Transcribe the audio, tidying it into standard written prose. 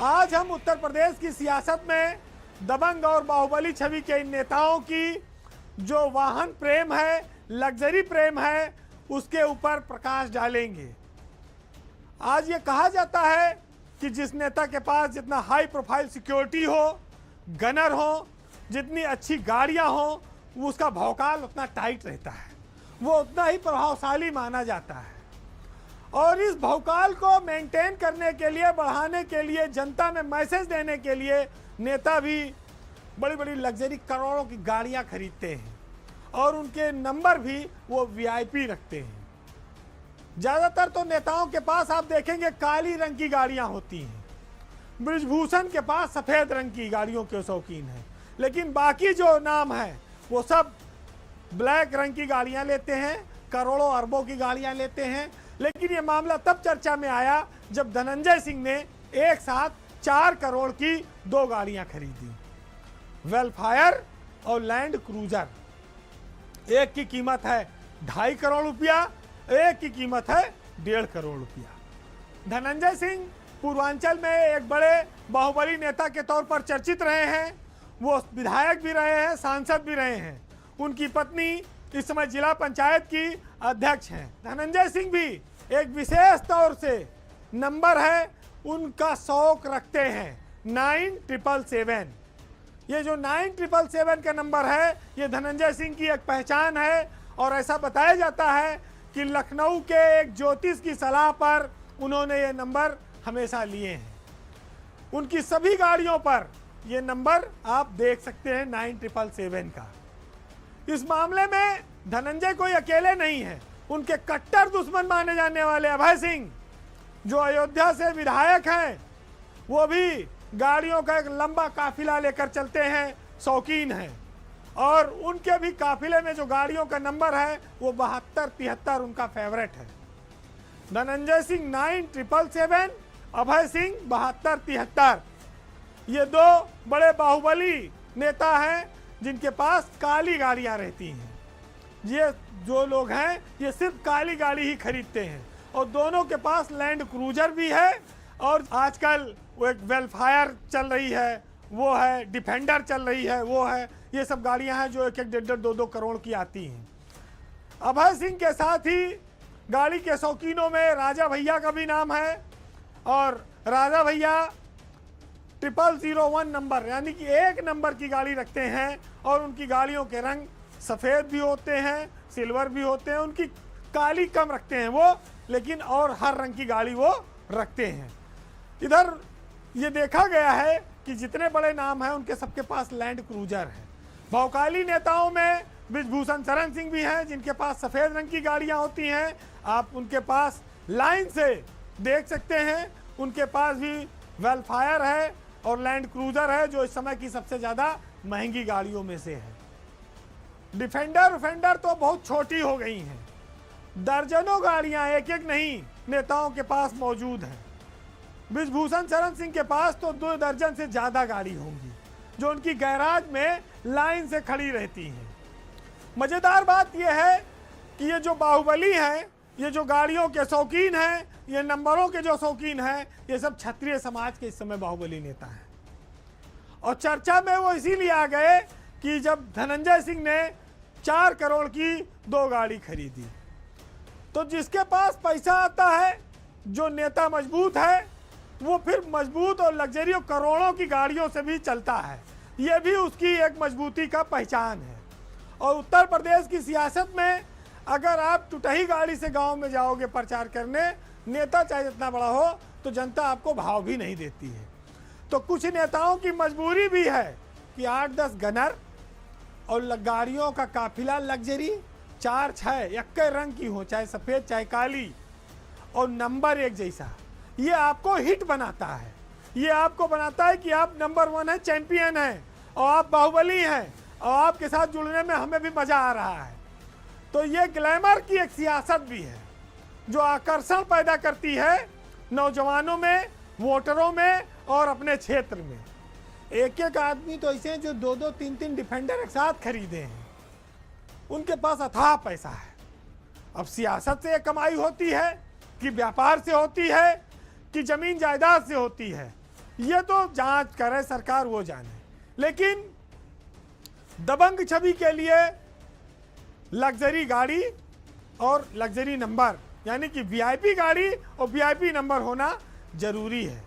आज हम उत्तर प्रदेश की सियासत में दबंग और बाहुबली छवि के इन नेताओं की जो वाहन प्रेम है, लग्जरी प्रेम है, उसके ऊपर प्रकाश डालेंगे। आज ये कहा जाता है कि जिस नेता के पास जितना हाई प्रोफाइल सिक्योरिटी हो, गनर हो, जितनी अच्छी गाड़ियां हो, उसका भौकाल उतना टाइट रहता है, वो उतना ही प्रभावशाली माना जाता है। और इस भौकाल को मेंटेन करने के लिए, बढ़ाने के लिए, जनता में मैसेज देने के लिए नेता भी बड़ी बड़ी लग्जरी करोड़ों की गाड़ियां खरीदते हैं और उनके नंबर भी वो वीआईपी रखते हैं। ज़्यादातर तो नेताओं के पास आप देखेंगे काली रंग की गाड़ियां होती हैं। बृजभूषण के पास सफ़ेद रंग की गाड़ियों के शौकीन हैं, लेकिन बाकी जो नाम है वो सब ब्लैक रंग की गाड़ियां लेते हैं, करोड़ों अरबों की गाड़ियां लेते हैं। लेकिन ये मामला तब चर्चा में आया जब धनंजय सिंह ने एक साथ 4 करोड़ की 2 गाड़ियां खरीदी, वेलफायर और लैंड क्रूजर। एक की कीमत है 2.5 करोड़ रुपया, एक की कीमत है 1.5 करोड़ रुपया। धनंजय सिंह पूर्वांचल में एक बड़े बाहुबली नेता के तौर पर चर्चित रहे हैं। वो विधायक भी रहे हैं, सांसद भी रहे हैं। उनकी पत्नी इस समय जिला पंचायत की अध्यक्ष हैं। धनंजय सिंह भी एक विशेष तौर से नंबर है उनका शौक रखते हैं 9777। ये जो 9777 का नंबर है, ये धनंजय सिंह की एक पहचान है। और ऐसा बताया जाता है कि लखनऊ के एक ज्योतिष की सलाह पर उन्होंने ये नंबर हमेशा लिए हैं। उनकी सभी गाड़ियों पर ये नंबर आप देख सकते हैं 9777 का। इस मामले में धनंजय कोई अकेले नहीं है। उनके कट्टर दुश्मन माने जाने वाले अभय सिंह, जो अयोध्या से विधायक हैं, वो भी गाड़ियों का एक लंबा काफिला लेकर चलते हैं, शौकीन हैं। और उनके भी काफिले में जो गाड़ियों का नंबर है वो 7273 उनका फेवरेट है। धनंजय सिंह 9777, अभय सिंह 7273। ये 2 बड़े बाहुबली नेता हैं जिनके पास काली गाड़ियां रहती हैं। ये जो लोग हैं ये सिर्फ काली गाड़ी ही खरीदते हैं। और दोनों के पास लैंड क्रूजर भी है, और आजकल वो एक वेलफायर चल रही है, वो है डिफेंडर चल रही है, वो है। ये सब गाड़ियां हैं जो 1-1, 1.5, 2-2 करोड़ की आती हैं। अभय सिंह के साथ ही गाड़ी के शौकीनों में राजा भैया का भी नाम है। और राजा भैया 0001 नंबर यानी कि 1 नंबर की गाड़ी रखते हैं। और उनकी गाड़ियों के रंग सफ़ेद भी होते हैं, सिल्वर भी होते हैं। उनकी काली कम रखते हैं वो, लेकिन और हर रंग की गाड़ी वो रखते हैं। इधर ये देखा गया है कि जितने बड़े नाम हैं उनके सबके पास लैंड क्रूजर है। भौकाली नेताओं में बृजभूषण शरण सिंह भी हैं जिनके पास सफ़ेद रंग की गाड़ियां होती हैं। आप उनके पास लाइन से देख सकते हैं। उनके पास भी वेलफायर है और लैंड क्रूजर है, जो इस समय की सबसे ज़्यादा महंगी गाड़ियों में से है। डिफेंडर तो बहुत छोटी हो गई हैं। दर्जनों गाड़ियां, एक एक नहीं, नेताओं के पास मौजूद हैं। बृजभूषण शरण सिंह के पास तो 2 दर्जन से ज़्यादा गाड़ी होंगी जो उनकी गैराज में लाइन से खड़ी रहती हैं। मज़ेदार बात यह है कि ये जो बाहुबली हैं, ये जो गाड़ियों के शौकीन हैं, ये नंबरों के जो शौकीन हैं, ये सब क्षत्रिय समाज के इस समय बाहुबली नेता हैं। और चर्चा में वो इसीलिए आ गए कि जब धनंजय सिंह ने 4 करोड़ की 2 गाड़ी खरीदी, तो जिसके पास पैसा आता है, जो नेता मजबूत है, वो फिर मजबूत और लग्जरी और करोड़ों की गाड़ियों से भी चलता है। ये भी उसकी एक मजबूती का पहचान है। और उत्तर प्रदेश की सियासत में अगर आप टुटही गाड़ी से गांव में जाओगे प्रचार करने, नेता चाहे जितना बड़ा हो, तो जनता आपको भाव भी नहीं देती है। तो कुछ नेताओं की मजबूरी भी है कि 8-10 गनर और गाड़ियों का काफिला लग्जरी 4-6 एक रंग की हो, चाहे सफ़ेद चाहे काली, और नंबर एक जैसा, ये आपको हिट बनाता है। ये आपको बनाता है कि आप नंबर 1 है, चैंपियन हैं, और आप बाहुबली हैं, और आपके साथ जुड़ने में हमें भी मज़ा आ रहा है। तो ये ग्लैमर की एक सियासत भी है जो आकर्षण पैदा करती है नौजवानों में, वोटरों में और अपने क्षेत्र में। एक एक आदमी तो ऐसे हैं जो 2-2, 3-3 डिफेंडर एक साथ खरीदे हैं। उनके पास अथाह पैसा है। अब सियासत से कमाई होती है कि व्यापार से होती है कि जमीन जायदाद से होती है, ये तो जांच करे सरकार, वो जाने। लेकिन दबंग छवि के लिए लग्जरी गाड़ी और लग्जरी नंबर, यानी कि वीआईपी गाड़ी और वीआईपी नंबर होना जरूरी है।